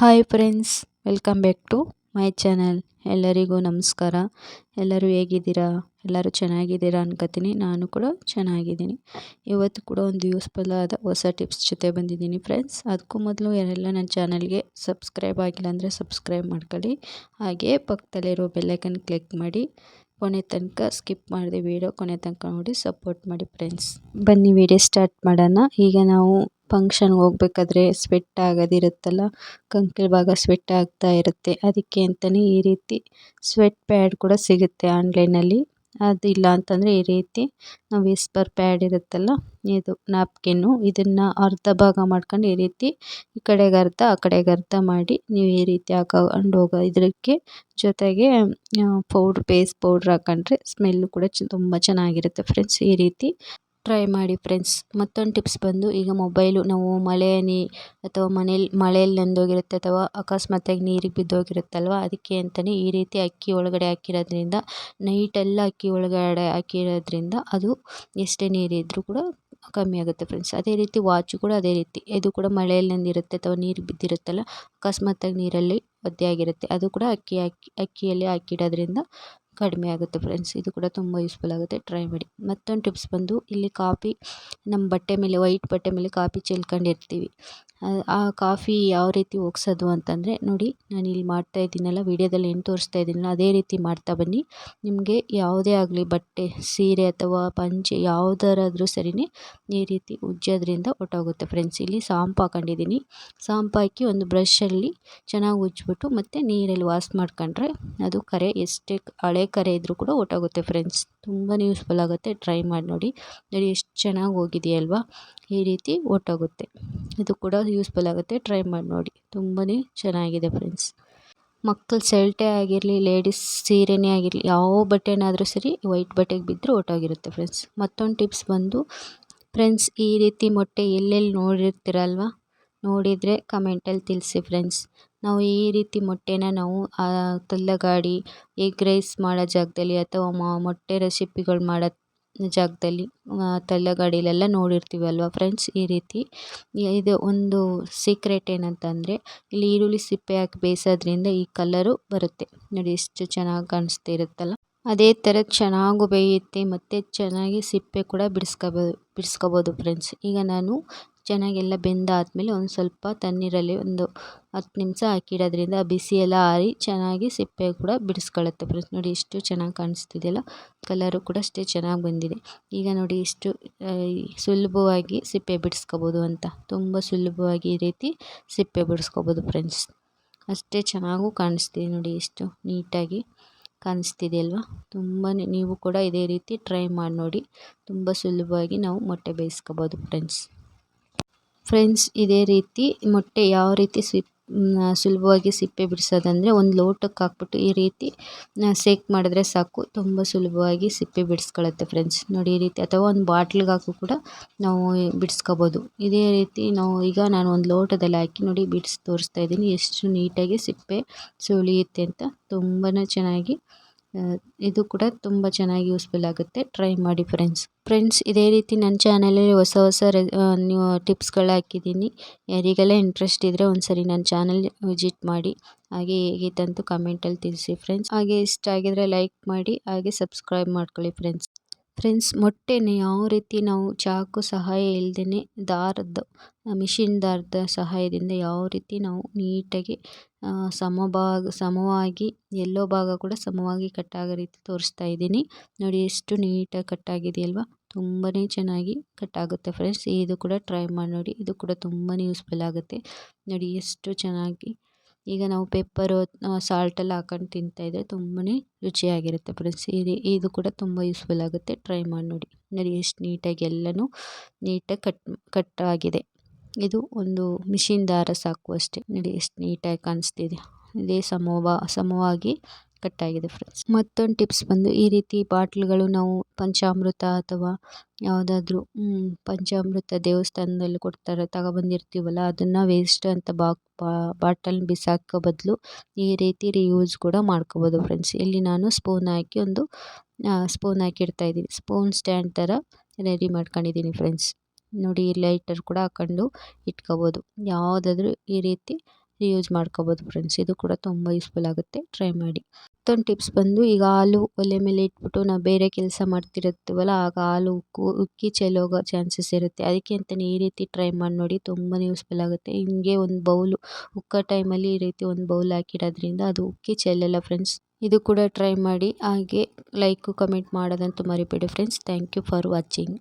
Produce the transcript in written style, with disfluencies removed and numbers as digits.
Hi friends, welcome back to my channel. ಎಲ್ಲರಿಗೂ ನಮಸ್ಕಾರ. ಎಲ್ಲರೂ ಹೇಗಿದ್ದೀರಾ? ಎಲ್ಲರೂ ಚೆನ್ನಾಗಿದ್ದೀರಾ ಅನ್ಕೋತೀನಿ. ನಾನು ಕೂಡ ಚೆನ್ನಾಗಿದ್ದೀನಿ. ಇವತ್ತು ಕೂಡ ಒಂದು ಯೂಸ್ಫುಲ್ ಆದ ಹೊಸ ಟಿಪ್ಸ್ ಜೊತೆ ಬಂದಿದ್ದೀನಿ ಫ್ರೆಂಡ್ಸ್. ಅದಕ್ಕೂ ಮೊದಲು ಯಾರೆಲ್ಲ ನನ್ನ ಚಾನಲ್ಗೆ ಸಬ್ಸ್ಕ್ರೈಬ್ ಆಗಿಲ್ಲ ಅಂದರೆ ಸಬ್ಸ್ಕ್ರೈಬ್ ಮಾಡ್ಕೊಳ್ಳಿ. ಹಾಗೆ ಪಕ್ಕದಲ್ಲಿರೋ ಬೆಲ್ಲೈಕನ್ ಕ್ಲಿಕ್ ಮಾಡಿ. ಕೊನೆ ತನಕ ಸ್ಕಿಪ್ ಮಾಡಿದೆ ವಿಡಿಯೋ ಕೊನೆ ತನಕ ನೋಡಿ ಸಪೋರ್ಟ್ ಮಾಡಿ ಫ್ರೆಂಡ್ಸ್. ಬನ್ನಿ ವಿಡಿಯೋ ಸ್ಟಾರ್ಟ್ ಮಾಡೋಣ. ಈಗ ನಾವು ಫಂಕ್ಷನ್ಗೆ ಹೋಗ್ಬೇಕಾದ್ರೆ ಸ್ವೆಟ್ ಆಗೋದಿರುತ್ತಲ್ಲ, ಕಂಕಲ್ ಭಾಗ ಸ್ವೆಟ್ ಆಗ್ತಾ ಇರುತ್ತೆ. ಅದಕ್ಕೆ ಅಂತಲೇ ಈ ರೀತಿ ಸ್ವೆಟ್ ಪ್ಯಾಡ್ ಕೂಡ ಸಿಗುತ್ತೆ ಆನ್ಲೈನಲ್ಲಿ. ಅದಿಲ್ಲ ಅಂತಂದರೆ ಈ ರೀತಿ ನಾವು ವಿಸ್ಪರ್ ಪ್ಯಾಡ್ ಇರುತ್ತಲ್ಲ, ಇದು ನ್ಯಾಪ್ಕಿನ್ನು, ಇದನ್ನು ಅರ್ಧ ಭಾಗ ಮಾಡ್ಕೊಂಡು ಈ ರೀತಿ ಈ ಕಡೆಗೆ ಅರ್ಧ ಆ ಕಡೆಗೆ ಅರ್ಧ ಮಾಡಿ ನೀವು ಈ ರೀತಿ ಹಾಕೊಂಡು ಹೋಗೋ ಇದಕ್ಕೆ ಜೊತೆಗೆ ಫೇಸ್ ಪೌಡ್ರ್ ಹಾಕೊಂಡ್ರೆ ಸ್ಮೆಲ್ಲು ಕೂಡ ತುಂಬ ಚೆನ್ನಾಗಿರುತ್ತೆ ಫ್ರೆಂಡ್ಸ್. ಈ ರೀತಿ ಟ್ರೈ ಮಾಡಿ ಫ್ರೆಂಡ್ಸ್. ಮತ್ತೊಂದು ಟಿಪ್ಸ್ ಬಂದು, ಈಗ ಮೊಬೈಲು ನಾವು ಅಥವಾ ಮಳೆಯಲ್ಲಿ ನೆಂದೋಗಿರುತ್ತೆ ಅಥವಾ ಅಕಸ್ಮಾತಾಗಿ ನೀರಿಗೆ ಬಿದ್ದೋಗಿರುತ್ತಲ್ವ, ಅದಕ್ಕೆ ಅಂತಲೇ ಈ ರೀತಿ ಅಕ್ಕಿ ಒಳಗಡೆ ಹಾಕಿರೋದ್ರಿಂದ, ನೈಟೆಲ್ಲ ಅಕ್ಕಿ ಒಳಗಡೆ ಹಾಕಿರೋದ್ರಿಂದ ಅದು ಎಷ್ಟೇ ನೀರಿದ್ರೂ ಕೂಡ ಕಮ್ಮಿ ಆಗುತ್ತೆ ಫ್ರೆಂಡ್ಸ್. ಅದೇ ರೀತಿ ವಾಚು ಕೂಡ ಅದೇ ರೀತಿ, ಇದು ಕೂಡ ಮಳೆಯಲ್ಲಿ ನೆಂದಿರುತ್ತೆ ಅಥವಾ ನೀರಿಗೆ ಬಿದ್ದಿರುತ್ತಲ್ಲ, ಅಕಸ್ಮಾತಾಗಿ ನೀರಲ್ಲಿ ಒದ್ದೆ ಆಗಿರುತ್ತೆ, ಅದು ಕೂಡ ಅಕ್ಕಿಯಲ್ಲಿ ಹಾಕಿಡೋದ್ರಿಂದ ಕಡಿಮೆ ಆಗುತ್ತೆ ಫ್ರೆಂಡ್ಸ್. ಇದು ಕೂಡ ತುಂಬ ಯೂಸ್ಫುಲ್ ಆಗುತ್ತೆ, ಟ್ರೈ ಮಾಡಿ. ಮತ್ತೊಂದು ಟಿಪ್ಸ್ ಬಂದು, ಇಲ್ಲಿ ಕಾಫಿ ನಮ್ಮ ಬಟ್ಟೆ ಮೇಲೆ, ವೈಟ್ ಬಟ್ಟೆ ಮೇಲೆ ಕಾಫಿ ಚೆಲ್ಕೊಂಡಿರ್ತೀವಿ. ಆ ಕಾಫಿ ಯಾವ ರೀತಿ ಒಗ್ಸೋದು ಅಂತಂದರೆ, ನೋಡಿ ನಾನು ಇಲ್ಲಿ ಮಾಡ್ತಾ ಇದ್ದೀನಲ್ಲ, ವೀಡಿಯೋದಲ್ಲಿ ಏನು ತೋರಿಸ್ತಾ ಇದ್ದೀನಲ್ಲ ಅದೇ ರೀತಿ ಮಾಡ್ತಾ ಬನ್ನಿ. ನಿಮಗೆ ಯಾವುದೇ ಆಗಲಿ ಬಟ್ಟೆ, ಸೀರೆ ಅಥವಾ ಪಂಚೆ ಯಾವುದರಾದ್ರೂ ಸರಿನೇ ಈ ರೀತಿ ಉಜ್ಜೋದ್ರಿಂದ ಹೊರ್ಟೋಗುತ್ತೆ ಫ್ರೆಂಡ್ಸ್. ಇಲ್ಲಿ ಸಾಂಪು ಹಾಕೊಂಡಿದ್ದೀನಿ. ಸಾಂಪು ಹಾಕಿ ಒಂದು ಬ್ರಷಲ್ಲಿ ಚೆನ್ನಾಗಿ ಉಜ್ಜಿಬಿಟ್ಟು ಮತ್ತು ನೀರಲ್ಲಿ ವಾಶ್ ಮಾಡ್ಕೊಂಡ್ರೆ ಅದು ಕರೆ, ಎಷ್ಟೇ ಹಳೆ ಕರೆ ಇದ್ದರೂ ಕೂಡ ಹೊರ್ಟೋಗುತ್ತೆ ಫ್ರೆಂಡ್ಸ್. ತುಂಬಾ ಯೂಸ್ಫುಲ್ ಆಗುತ್ತೆ, ಟ್ರೈ ಮಾಡಿ ನೋಡಿ. ನೋಡಿ ಎಷ್ಟು ಚೆನ್ನಾಗಿ ಹೋಗಿದೆಯಲ್ವಾ, ಈ ರೀತಿ ಹೊರ್ಟೋಗುತ್ತೆ. ಇದು ಕೂಡ ಯೂಸ್ಫುಲ್ ಆಗುತ್ತೆ, ಟ್ರೈ ಮಾಡಿ ನೋಡಿ. ತುಂಬಾ ಚೆನ್ನಾಗಿದೆ ಫ್ರೆಂಡ್ಸ್. ಮಕ್ಕಳು ಸೆಲ್ಟೇ ಆಗಿರಲಿ, ಲೇಡೀಸ್ ಸೀರೆನೇ ಆಗಿರಲಿ, ಯಾವ ಬಟ್ಟೆನಾದರೂ ಸರಿ ವೈಟ್ ಬಟ್ಟೆಗೆ ಬಿದ್ದರೂ ಹೊರ್ಟೋಗಿರುತ್ತೆ ಫ್ರೆಂಡ್ಸ್. ಮತ್ತೊಂದು ಟಿಪ್ಸ್ ಬಂದು ಫ್ರೆಂಡ್ಸ್, ಈ ರೀತಿ ಮೊಟ್ಟೆ ಎಲ್ಲೆಲ್ಲಿ ನೋಡಿರ್ತೀರಲ್ವ, ನೋಡಿದರೆ ಕಮೆಂಟಲ್ಲಿ ತಿಳಿಸಿ ಫ್ರೆಂಡ್ಸ್. ನಾವು ಈ ರೀತಿ ಮೊಟ್ಟೆನ ನಾವು ತಲ್ಲಗಾಡಿ, ಎಗ್ ರೈಸ್ ಮಾಡೋ ಜಾಗದಲ್ಲಿ ಅಥವಾ ಮೊಟ್ಟೆ ರೆಸಿಪಿಗಳು ಮಾಡೋ ಜಾಗದಲ್ಲಿ, ತಲ್ಲಗಾಡಿಲೆಲ್ಲ ನೋಡಿರ್ತೀವಲ್ವ ಫ್ರೆಂಡ್ಸ್. ಈ ರೀತಿ ಇದು ಒಂದು ಸೀಕ್ರೆಟ್ ಏನಂತಂದರೆ, ಇಲ್ಲಿ ಈರುಳ್ಳಿ ಸಿಪ್ಪೆ ಹಾಕಿ ಬೇಯಿಸೋದ್ರಿಂದ ಈ ಕಲರು ಬರುತ್ತೆ. ನೋಡಿ ಎಷ್ಟು ಚೆನ್ನಾಗಿ ಕಾಣಿಸ್ತಾ ಇರುತ್ತಲ್ಲ, ಅದೇ ಥರ ಚೆನ್ನಾಗೂ ಬೇಯುತ್ತೆ ಮತ್ತು ಚೆನ್ನಾಗಿ ಸಿಪ್ಪೆ ಕೂಡ ಬಿಡಿಸ್ಕೋಬೋದು ಫ್ರೆಂಡ್ಸ್. ಈಗ ನಾನು ಚೆನ್ನಾಗೆಲ್ಲ ಬೆಂದಾದಮೇಲೆ ಒಂದು ಸ್ವಲ್ಪ ತಣ್ಣೀರಲ್ಲಿ ಒಂದು 10 ನಿಮಿಷ ಹಾಕಿಡೋದ್ರಿಂದ ಬಿಸಿ ಎಲ್ಲ ಆರಿ ಚೆನ್ನಾಗಿ ಸಿಪ್ಪೆ ಕೂಡ ಬಿಡಿಸ್ಕೊಳ್ಳುತ್ತೆ ಫ್ರೆಂಡ್ಸ್. ನೋಡಿ ಎಷ್ಟು ಚೆನ್ನಾಗಿ ಕಾಣಿಸ್ತಿದೆಯಲ್ಲ, ಕಲರು ಕೂಡ ಅಷ್ಟೇ ಚೆನ್ನಾಗಿ ಬಂದಿದೆ. ಈಗ ನೋಡಿ ಎಷ್ಟು ಸುಲಭವಾಗಿ ಸಿಪ್ಪೆ ಬಿಡಿಸ್ಕೋಬೋದು ಅಂತ, ತುಂಬ ಸುಲಭವಾಗಿ ಈ ರೀತಿ ಸಿಪ್ಪೆ ಬಿಡಿಸ್ಕೋಬೋದು ಫ್ರೆಂಡ್ಸ್. ಅಷ್ಟೇ ಚೆನ್ನಾಗೂ ಕಾಣಿಸ್ತಿದೆ, ನೋಡಿ ಎಷ್ಟು ನೀಟಾಗಿ ಕಾಣಿಸ್ತಿದೆ ಅಲ್ವಾ. ತುಂಬಾ ನೀವು ಕೂಡ ಇದೇ ರೀತಿ ಟ್ರೈ ಮಾಡಿ ನೋಡಿ. ತುಂಬ ಸುಲಭವಾಗಿ ನಾವು ಮೊಟ್ಟೆ ಬೇಯಿಸ್ಕೋಬೋದು ಫ್ರೆಂಡ್ಸ್. ಇದೇ ರೀತಿ ಮೊಟ್ಟೆ ಯಾವ ರೀತಿ ಸುಲಭವಾಗಿ ಸಿಪ್ಪೆ ಬಿಡಿಸೋದಂದರೆ, ಒಂದು ಲೋಟಕ್ಕೆ ಹಾಕ್ಬಿಟ್ಟು ಈ ರೀತಿ ಸೇಕ್ ಮಾಡಿದ್ರೆ ಸಾಕು, ತುಂಬ ಸುಲಭವಾಗಿ ಸಿಪ್ಪೆ ಬಿಡಿಸ್ಕೊಳ್ಳುತ್ತೆ ಫ್ರೆಂಡ್ಸ್. ನೋಡಿ ಈ ರೀತಿ, ಅಥವಾ ಒಂದು ಬಾಟ್ಲಿಗೆ ಹಾಕಿ ಕೂಡ ನಾವು ಬಿಡಿಸ್ಕೋಬೋದು. ಇದೇ ರೀತಿ ನಾನು ಒಂದು ಲೋಟದಲ್ಲಿ ಹಾಕಿ ನೋಡಿ ಬಿಡಿಸಿ ತೋರಿಸ್ತಾ ಇದ್ದೀನಿ, ಎಷ್ಟು ನೀಟಾಗಿ ಸಿಪ್ಪೆ ಸುಳಿಯುತ್ತೆ ಅಂತ. ತುಂಬಾ ಚೆನ್ನಾಗಿ, ಇದು ಕೂಡ ತುಂಬ ಚೆನ್ನಾಗಿ ಯೂಸ್ಫುಲ್ ಆಗುತ್ತೆ, ಟ್ರೈ ಮಾಡಿ ಫ್ರೆಂಡ್ಸ್. ಇದೇ ರೀತಿ ನನ್ನ ಚಾನಲಲ್ಲಿ ಹೊಸ ನೀವು ಟಿಪ್ಸ್ಗಳು ಹಾಕಿದ್ದೀನಿ. ಯಾರಿಗೆಲ್ಲ ಇಂಟ್ರೆಸ್ಟ್ ಇದ್ದರೆ ಒಂದ್ಸರಿ ನನ್ನ ಚಾನಲ್ ವಿಸಿಟ್ ಮಾಡಿ. ಹಾಗೆ ಹೇಗಿತ್ತಂತೂ ಕಮೆಂಟಲ್ಲಿ ತಿಳಿಸಿ ಫ್ರೆಂಡ್ಸ್. ಹಾಗೆ ಇಷ್ಟ ಆಗಿದರೆ ಲೈಕ್ ಮಾಡಿ, ಹಾಗೆ ಸಬ್ಸ್ಕ್ರೈಬ್ ಮಾಡ್ಕೊಳ್ಳಿ ಫ್ರೆಂಡ್ಸ್. ಮೊಟ್ಟೆನ ಯಾವ ರೀತಿ ನಾವು ಚಾಕು ಸಹಾಯ ಇಲ್ಲದೇ ಮಿಷಿನ್ ದಾರದ ಸಹಾಯದಿಂದ ಯಾವ ರೀತಿ ನಾವು ನೀಟಾಗಿ ಸಮವಾಗಿ ಎಲ್ಲೋ ಭಾಗ ಕೂಡ ಸಮವಾಗಿ ಕಟ್ಟಾಗೋ ರೀತಿ ತೋರಿಸ್ತಾ ಇದ್ದೀನಿ. ನೋಡಿ ಎಷ್ಟು ನೀಟಾಗಿ ಕಟ್ಟಾಗಿದೆಯಲ್ವಾ, ತುಂಬಾ ಚೆನ್ನಾಗಿ ಕಟ್ಟಾಗುತ್ತೆ ಫ್ರೆಂಡ್ಸ್. ಇದು ಕೂಡ ಟ್ರೈ ಮಾಡಿ ನೋಡಿ, ಇದು ಕೂಡ ತುಂಬಾ ಯೂಸ್ಫುಲ್ ಆಗುತ್ತೆ. ನೋಡಿ ಎಷ್ಟು ಚೆನ್ನಾಗಿ. ಈಗ ನಾವು ಪೆಪ್ಪರು, ಸಾಲ್ಟೆಲ್ಲ ಹಾಕೊಂಡು ತಿಂತಾಯಿದ್ರೆ ತುಂಬಾ ರುಚಿಯಾಗಿರುತ್ತೆ ಫ್ರೆಂಡ್ಸ್. ಇದು ಕೂಡ ತುಂಬ ಯೂಸ್ಫುಲ್ ಆಗುತ್ತೆ, ಟ್ರೈ ಮಾಡಿ ನೋಡಿ. ನೋಡಿ ಎಷ್ಟು ನೀಟಾಗಿ ಎಲ್ಲನೂ ನೀಟಾಗಿ ಕಟ್ಟಾಗಿದೆ. ಇದು ಒಂದು ಮಿಷಿನ್ ದಾರ ಸಾಕು ಅಷ್ಟೇ. ನೋಡಿ ಎಷ್ಟು ನೀಟಾಗಿ ಕಾಣಿಸ್ತಿದೆ, ಇದೇ ಸಮವಾಗಿ ಕಟ್ಟಾಗಿದೆ ಫ್ರೆಂಡ್ಸ್. ಮತ್ತೊಂದು ಟಿಪ್ಸ್ ಬಂದು, ಈ ರೀತಿ ಬಾಟ್ಲುಗಳು ನಾವು ಪಂಚಾಮೃತ ಅಥವಾ ಯಾವುದಾದ್ರೂ ಪಂಚಾಮೃತ ದೇವಸ್ಥಾನದಲ್ಲಿ ಕೊಡ್ತಾರೆ ತಗೊಬಂದಿರ್ತೀವಲ್ಲ, ಅದನ್ನು ವೇಸ್ಟ್ ಅಂತ ಬಾಟಲ್ ಬಿಸಾಕೋ ಬದಲು ಈ ರೀತಿ ರಿಯೂಸ್ ಕೂಡ ಮಾಡ್ಕೋಬೋದು ಫ್ರೆಂಡ್ಸ್. ಇಲ್ಲಿ ನಾನು ಸ್ಪೂನ್ ಹಾಕಿಡ್ತಾ ಇದ್ದೀನಿ. ಸ್ಪೂನ್ ಸ್ಟ್ಯಾಂಡ್ ಥರ ರೆಡಿ ಮಾಡ್ಕೊಂಡಿದ್ದೀನಿ ಫ್ರೆಂಡ್ಸ್. ನೋಡಿ ಲೈಟರ್ ಕೂಡ ಹಾಕೊಂಡು ಇಟ್ಕೋಬೋದು. ಯಾವುದಾದ್ರೂ ಈ ರೀತಿ ಯೂಸ್ ಮಾಡ್ಕೋಬೋದು ಫ್ರೆಂಡ್ಸ್. ಇದು ಕೂಡ ತುಂಬ ಯೂಸ್ಫುಲ್ ಆಗುತ್ತೆ, ಟ್ರೈ ಮಾಡಿ. ಮತ್ತೊಂದು ಟಿಪ್ಸ್ ಬಂದು, ಈಗ ಹಾಲು ಒಲೆ ಮೇಲೆ ಇಟ್ಬಿಟ್ಟು ನಾವು ಬೇರೆ ಕೆಲಸ ಮಾಡ್ತಿರ್ತೀವಲ್ಲ, ಆಗ ಹಾಲು ಉಕ್ಕಿ ಚೆಲ್ಲೋಗೋ ಚಾನ್ಸಸ್ ಇರುತ್ತೆ. ಅದಕ್ಕೆ ಅಂತಲೇ ಈ ರೀತಿ ಟ್ರೈ ಮಾಡಿ ನೋಡಿ, ತುಂಬಾ ಯೂಸ್ಫುಲ್ ಆಗುತ್ತೆ. ಹಿಂಗೆ ಒಂದು ಬೌಲು ಉಕ್ಕೋ ಟೈಮಲ್ಲಿ ಈ ರೀತಿ ಒಂದು ಬೌಲ್ ಹಾಕಿಡೋದ್ರಿಂದ ಅದು ಉಕ್ಕಿ ಚೆಲ್ಲಲ್ಲ ಫ್ರೆಂಡ್ಸ್. ಇದು ಕೂಡ ಟ್ರೈ ಮಾಡಿ. ಹಾಗೆ ಲೈಕು ಕಮೆಂಟ್ ಮಾಡೋದಂತೂ ಮರಿಬೇಡಿ friends. Thank you for watching.